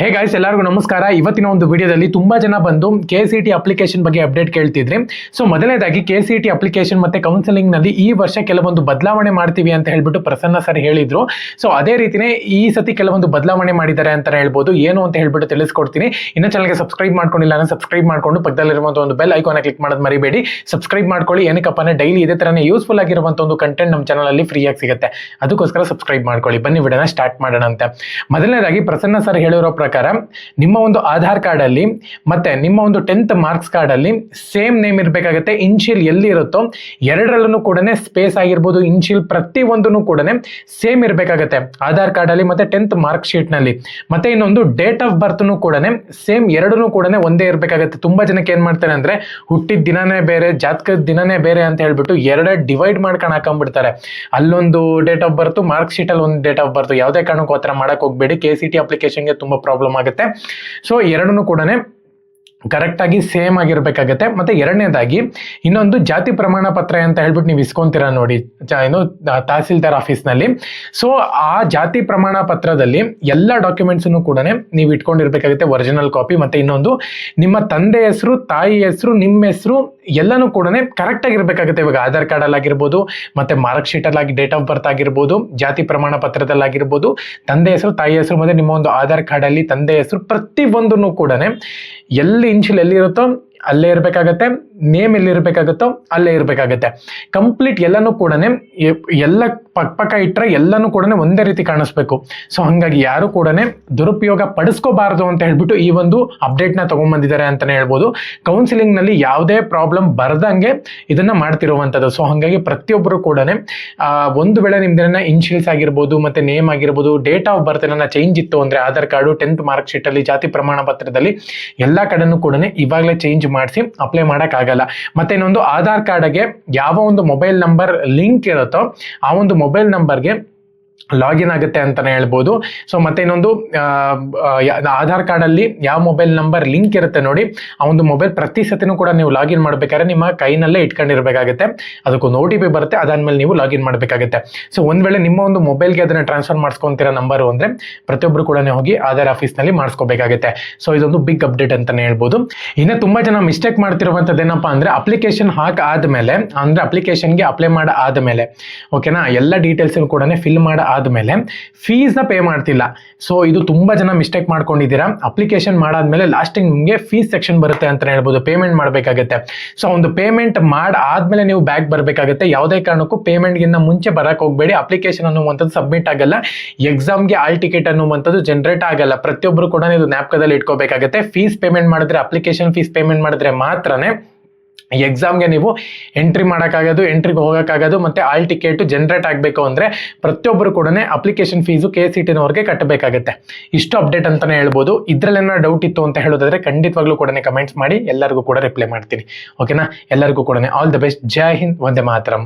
Hey guys, ಎಲ್ಲರಿಗೂ ನಮಸ್ಕಾರ. ಇವತ್ತಿನ ಒಂದು ವಿಡಿಯೋದಲ್ಲಿ ತುಂಬಾ ಜನ ಬಂದು KCET ಅಪ್ಲಿಕೇಶನ್ ಬಗ್ಗೆ ಅಪ್ಡೇಟ್ ಕೇಳ್ತಿದ್ರಿ. ಸೊ ಮೊದಲನೇದಾಗಿ KCET ಅಪ್ಲಿಕೇಶನ್ ಮತ್ತೆ ಕೌನ್ಸಿಲಿಂಗ್ ನಲ್ಲಿ ಈ ವರ್ಷ ಕೆಲವೊಂದು ಬದಲಾವಣೆ ಮಾಡ್ತೀವಿ ಅಂತ ಹೇಳ್ಬಿಟ್ಟು ಪ್ರಸನ್ನ ಸರ್ ಹೇಳಿದ್ರು. ಸೊ ಅದೇ ರೀತಿನೇ ಈ ಸತಿ ಕೆಲವೊಂದು ಬದಲಾವಣೆ ಮಾಡಿದ್ದಾರೆ ಅಂತ ಹೇಳ್ಬೋದು. ಏನು ಅಂತ ಹೇಳ್ಬಿಟ್ಟು ತಿಳಿಸ್ಕೊಡ್ತೀನಿ. ಇನ್ನು ಚಾನಲ್ಗೆ ಸಬ್ಸ್ಕ್ರೈಬ್ ಮಾಡ್ಕೊಂಡಿಲ್ಲ ಅಂದ್ರೆ ಸಬ್ಸ್ಕ್ರೈಬ್ ಮಾಡ್ಕೊಂಡು ಪಕ್ಕದಲ್ಲಿರುವಂತಹ ಒಂದು ಬೆಲ್ ಐಕಾನ್ ಕ್ಲಿಕ್ ಮಾಡೋದು ಮರಿಬೇಡಿ. ಸಬ್ಸ್ಕ್ರೈಬ್ ಮಾಡ್ಕೊಳ್ಳಿ. ಏನಕ್ಕಪ್ಪ ಅಂದ್ರೆ ಡೈಲಿ ಇದೇ ತರನೇ ಯೂಸ್ಫುಲ್ ಆಗಿರುವಂತಹ ಒಂದು ಕಂಟೆಂಟ್ ನಮ್ಮ ಚಾನಲ್ ಅಲ್ಲಿ ಫ್ರೀ ಆಗಿ ಸಿಗುತ್ತೆ. ಅದಕ್ಕೋಸ್ಕರ ಸಬ್ಸ್ಕ್ರೈಬ್ ಮಾಡ್ಕೊಳ್ಳಿ. ಬನ್ನಿ ವಿಡಿಯೋನ ಸ್ಟಾರ್ಟ್ ಮಾಡೋಣ ಅಂತ. ಮೊದಲನೇದಾಗಿ ಪ್ರಸನ್ನ ಸರ್ ಹೇಳಿರೋ ಪ್ರಕಾರ ನಿಮ್ಮ ಒಂದು ಆಧಾರ್ ಕಾರ್ಡ್ ಅಲ್ಲಿ ಮತ್ತೆ ನಿಮ್ಮ ಒಂದು 10th ಮಾರ್ಕ್ಸ್ ಕಾರ್ಡ್ ಅಲ್ಲಿ ಸೇಮ್ ನೇಮ್ ಇರಬೇಕಾಗುತ್ತೆ. ಇನ್ಶಿಯಲ್ ಎಲ್ಲಿ ಇರುತ್ತೋ ಎರಡರಲ್ಲೂ ಕೂಡ ಸ್ಪೇಸ್ ಆಗಿರ್ಬೋದು, ಇನ್ಶಿಯಲ್ ಪ್ರತಿ ಒಂದನ್ನು ಕೂಡ ಸೇಮ್ ಇರಬೇಕಾಗುತ್ತೆ ಆಧಾರ್ ಕಾರ್ಡ್ ಅಲ್ಲಿ ಮತ್ತೆ 10th ಮಾರ್ಕ್ ಶೀಟ್ ನಲ್ಲಿ. ಮತ್ತೆ ಇನ್ನೊಂದು ಡೇಟ್ ಆಫ್ ಬರ್ತ್ ಕೂಡ ಸೇಮ್ ಎರಡನ್ನೂ ಕೂಡ ಒಂದೇ ಇರಬೇಕಾಗುತ್ತೆ. ತುಂಬಾ ಜನಕ್ಕೆ ಏನ್ ಮಾಡ್ತಾರೆ ಅಂದ್ರೆ ಹುಟ್ಟಿದ ದಿನನೇ ಬೇರೆ, ಜಾತಕದ ದಿನನೇ ಬೇರೆ ಅಂತ ಹೇಳ್ಬಿಟ್ಟು ಎರಡೇ ಡಿವೈಡ್ ಮಾಡ್ಕೊಂಡು ಹಾಕೊಂಡ್ಬಿಡ್ತಾರೆ. ಅಲ್ಲೊಂದು date of birth, mark sheet ಅಲ್ಲಿ ಒಂದು ಡೇಟ್ ಆಫ್ ಬರ್ತ್. ಯಾವುದೇ ಕಾರಣಕ್ಕೂ ಆ ಥರ ಮಾಡಕ್ ಹೋಗ್ಬೇಡಿ. KCET ಅಪ್ಲಿಕೇಶನ್ಗೆ ತುಂಬಾ ಪ್ರಾಬ್ಲಮ್ ಆಗುತ್ತೆ. ಸೊ ಎರಡನ್ನೂ ಕೂಡ ಕರೆಕ್ಟ್ ಆಗಿ ಸೇಮ್ ಆಗಿರ್ಬೇಕಾಗತ್ತೆ. ಮತ್ತೆ ಎರಡನೇದಾಗಿ ಇನ್ನೊಂದು ಜಾತಿ ಪ್ರಮಾಣ ಪತ್ರ ಅಂತ ಹೇಳ್ಬಿಟ್ಟು ನೀವು ಇಸ್ಕೊಂತೀರಾ ನೋಡಿ, ಏನು ತಹಸೀಲ್ದಾರ್ ಆಫೀಸ್ ನಲ್ಲಿ. ಸೊ ಆ ಜಾತಿ ಪ್ರಮಾಣ ಪತ್ರದಲ್ಲಿ ಎಲ್ಲ ಡಾಕ್ಯುಮೆಂಟ್ಸ್ ಕೂಡ ನೀವು ಇಟ್ಕೊಂಡಿರ್ಬೇಕಾಗುತ್ತೆ, ಒರಿಜಿನಲ್ ಕಾಪಿ. ಮತ್ತೆ ಇನ್ನೊಂದು ನಿಮ್ಮ ತಂದೆ ಹೆಸರು, ತಾಯಿ ಹೆಸರು, ನಿಮ್ಮ ಹೆಸರು ಎಲ್ಲನೂ ಕೂಡ ಕರೆಕ್ಟ್ ಆಗಿರ್ಬೇಕಾಗುತ್ತೆ. ಇವಾಗ ಆಧಾರ್ ಕಾರ್ಡ್ ಅಲ್ಲಿ ಆಗಿರ್ಬೋದು, ಮತ್ತೆ ಮಾರ್ಕ್ ಶೀಟ್ ಅಲ್ಲಿ ಡೇಟ್ ಆಫ್ ಬರ್ತ್ ಆಗಿರ್ಬೋದು, ಜಾತಿ ಪ್ರಮಾಣ ಪತ್ರದಲ್ಲಿ ಆಗಿರ್ಬೋದು, ತಂದೆ ಹೆಸರು, ತಾಯಿ ಹೆಸರು ಮತ್ತೆ ನಿಮ್ಮ ಒಂದು ಆಧಾರ್ ಕಾರ್ಡ್ ಅಲ್ಲಿ ತಂದೆ ಹೆಸರು ಪ್ರತಿ ಒಂದನ್ನು ಕೂಡ ಎಲ್ಲಿ ಇನ್ಶಿಯಲ್ ಎಲ್ಲಿರುತ್ತೋ ಅಲ್ಲೇ ಇರಬೇಕಾಗತ್ತೆ, ನೇಮ್ ಎಲ್ಲಿ ಇರಬೇಕಾಗುತ್ತೋ ಅಲ್ಲೇ ಇರಬೇಕಾಗತ್ತೆ. ಕಂಪ್ಲೀಟ್ ಎಲ್ಲನೂ ಕೂಡ ಎಲ್ಲ ಪಕ್ಕ ಇಟ್ಟರೆ ಎಲ್ಲನೂ ಕೂಡ ಒಂದೇ ರೀತಿ ಕಾಣಿಸ್ಬೇಕು. ಸೊ ಹಂಗಾಗಿ ಯಾರು ಕೂಡ ದುರುಪಯೋಗ ಪಡಿಸ್ಕೋಬಾರ್ದು ಅಂತ ಹೇಳ್ಬಿಟ್ಟು ಈ ಒಂದು ಅಪ್ಡೇಟ್ನ ತಗೊಂಡ್ಬಂದಿದ್ದಾರೆ ಅಂತಾನೆ ಹೇಳ್ಬೋದು. ಕೌನ್ಸಿಲಿಂಗ್ ನಲ್ಲಿ ಯಾವುದೇ ಪ್ರಾಬ್ಲಮ್ ಬರ್ದಂಗೆ ಇದನ್ನ ಮಾಡ್ತಿರುವಂಥದ್ದು. ಸೊ ಹಂಗಾಗಿ ಪ್ರತಿಯೊಬ್ಬರು ಕೂಡ ಒಂದು ವೇಳೆ ನಿಮ್ದೇನ ಇನ್ಶಿಯಲ್ಸ್ ಆಗಿರ್ಬೋದು ಮತ್ತೆ ನೇಮ್ ಆಗಿರ್ಬೋದು, ಡೇಟ್ ಆಫ್ ಬರ್ತ್ ಏನಾರ ಚೇಂಜ್ ಇತ್ತು ಅಂದ್ರೆ Aadhaar card, 10th mark sheet ಅಲ್ಲಿ, ಜಾತಿ ಪ್ರಮಾಣ ಪತ್ರದಲ್ಲಿ ಎಲ್ಲಾ ಕಡೆನೂ ಕೂಡ ಇವಾಗಲೇ ಚೇಂಜ್ ಮಾಡಿಸಿ ಅಪ್ಲೈ ಮಾಡಕ್ ಆಗಲ್ಲ. ಮತ್ತೆ ಇನ್ನೊಂದು ಆಧಾರ್ ಕಾರ್ಡ್ಗೆ ಯಾವ ಒಂದು ಮೊಬೈಲ್ ನಂಬರ್ ಲಿಂಕ್ ಇರುತ್ತೋ ಆ ಒಂದು ಮೊಬೈಲ್ ನಂಬರ್ಗೆ ಲಾಗಿನ್ ಆಗುತ್ತೆ ಅಂತಾನೆ ಹೇಳ್ಬೋದು. ಸೊ ಮತ್ತೆ ಇನ್ನೊಂದು ಆಧಾರ್ ಕಾರ್ಡ್ ಅಲ್ಲಿ ಯಾವ ಮೊಬೈಲ್ ನಂಬರ್ ಲಿಂಕ್ ಇರುತ್ತೆ ನೋಡಿ, ಆ ಒಂದು ಮೊಬೈಲ್ ಪ್ರತಿ ಸತಿನೂ ಕೂಡ ನೀವು ಲಾಗಿನ್ ಮಾಡ್ಬೇಕಾದ್ರೆ ನಿಮ್ಮ ಕೈನಲ್ಲೇ ಇಟ್ಕೊಂಡಿರ್ಬೇಕಾಗುತ್ತೆ. ಅದಕ್ಕೊಂದು OTP ಬರುತ್ತೆ, ಅದಾದ್ಮೇಲೆ ನೀವು ಲಾಗಿನ್ ಮಾಡ್ಬೇಕಾಗುತ್ತೆ. ಸೊ ಒಂದ್ ವೇಳೆ ನಿಮ್ಮ ಒಂದು ಮೊಬೈಲ್ಗೆ ಅದನ್ನ ಟ್ರಾನ್ಸ್ಫರ್ ಮಾಡಿಸ್ಕೊಂತೀರಾ ನಂಬರ್ ಅಂದ್ರೆ ಪ್ರತಿಯೊಬ್ರು ಕೂಡ ಹೋಗಿ ಆಧಾರ್ ಆಫೀಸ್ ನಲ್ಲಿ ಮಾಡಿಸ್ಕೋಬೇಕಾಗುತ್ತೆ. ಸೊ ಇದೊಂದು ಬಿಗ್ ಅಪ್ಡೇಟ್ ಅಂತಾನೆ ಹೇಳ್ಬೋದು. ಇನ್ನು ತುಂಬಾ ಜನ ಮಿಸ್ಟೇಕ್ ಮಾಡ್ತಿರುವಂತದ್ದು ಏನಪ್ಪಾ ಅಂದ್ರೆ ಅಪ್ಲಿಕೇಶನ್ ಆದ್ಮೇಲೆ, ಅಂದ್ರೆ ಅಪ್ಲಿಕೇಶನ್ಗೆ ಅಪ್ಲೈ ಮಾಡ ಆದ್ಮೇಲೆ, ಓಕೆನಾ, ಎಲ್ಲ ಡೀಟೇಲ್ಸ್ ಕೂಡ ಫಿಲ್ ಮಾಡ ಆದ್ಮೇಲೆ ಫೀಸ್ ನ ಪೇ ಮಾಡ್ತಿಲ್ಲ. ಸೊ ಇದು ತುಂಬಾ ಜನ ಮಿಸ್ಟೇಕ್ ಮಾಡ್ಕೊಂಡಿದ್ದೀರಾ. ಅಪ್ಲಿಕೇಶನ್ ಮಾಡಾದ್ಮೇಲೆ ಲಾಸ್ಟಿಂಗ್ ನಿಮಗೆ ಫೀಸ್ ಸೆಕ್ಷನ್ ಬರುತ್ತೆ ಅಂತ ಹೇಳ್ಬೋದು, ಪೇಮೆಂಟ್ ಮಾಡಬೇಕಾಗುತ್ತೆ. ಸೊ ಒಂದು ಪೇಮೆಂಟ್ ಆದ್ಮೇಲೆ ನೀವು ಬ್ಯಾಕ್ ಬರಬೇಕಾಗುತ್ತೆ. ಯಾವುದೇ ಕಾರಣಕ್ಕೂ ಪೇಮೆಂಟ್ ಗಿಂತ ಮುಂಚೆ ಬರಕ್ ಹೋಗ್ಬೇಡಿ. ಅಪ್ಲಿಕೇಶನ್ ಅನ್ನುವಂಥದ್ದು ಸಬ್ಮಿಟ್ ಆಗಲ್ಲ, ಎಕ್ಸಾಮ್ಗೆ ಆಲ್ ಟಿಕೆಟ್ ಅನ್ನುವಂಥದ್ದು ಜನರೇಟ್ ಆಗಲ್ಲ. ಪ್ರತಿಯೊಬ್ಬರು ಕೂಡ ಇದು ಜ್ಞಾಪಕದಲ್ಲಿ ಇಟ್ಕೋಬೇಕಾಗುತ್ತೆ. ಫೀಸ್ ಪೇಮೆಂಟ್ ಮಾಡಿದ್ರೆ, ಅಪ್ಲಿಕೇಶನ್ ಫೀಸ್ ಪೇಮೆಂಟ್ ಮಾಡಿದ್ರೆ ಮಾತ್ರನೇ ಎಕ್ಸಾಮ್ಗೆ ನೀವು ಎಂಟ್ರಿ ಮಾಡೋಕ್ಕಾಗೋದು, ಎಂಟ್ರಿಗೆ ಹೋಗೋಕ್ಕಾಗೋದು. ಮತ್ತೆ ಆಲ್ ಟಿಕೆಟ್ ಜನರೇಟ್ ಆಗಬೇಕು ಅಂದ್ರೆ ಪ್ರತಿಯೊಬ್ಬರು ಕೂಡ ಅಪ್ಲಿಕೇಶನ್ ಫೀಸು KCET ಕಟ್ಟಬೇಕಾಗುತ್ತೆ. ಇಷ್ಟು ಅಪ್ಡೇಟ್ ಅಂತಾನೆ ಹೇಳ್ಬೋದು. ಇದ್ರಲ್ಲೇನಾದ್ರು ಡೌಟ್ ಇತ್ತು ಅಂತ ಹೇಳೋದಾದ್ರೆ ಖಂಡಿತವಾಗ್ಲೂ ಕೂಡ ಕಮೆಂಟ್ಸ್ ಮಾಡಿ, ಎಲ್ಲರಿಗೂ ಕೂಡ ರಿಪ್ಲೈ ಮಾಡ್ತೀನಿ. ಓಕೆನಾ, ಎಲ್ಲರಿಗೂ ಕೂಡ all the best. Jai Hind, Vande Mataram.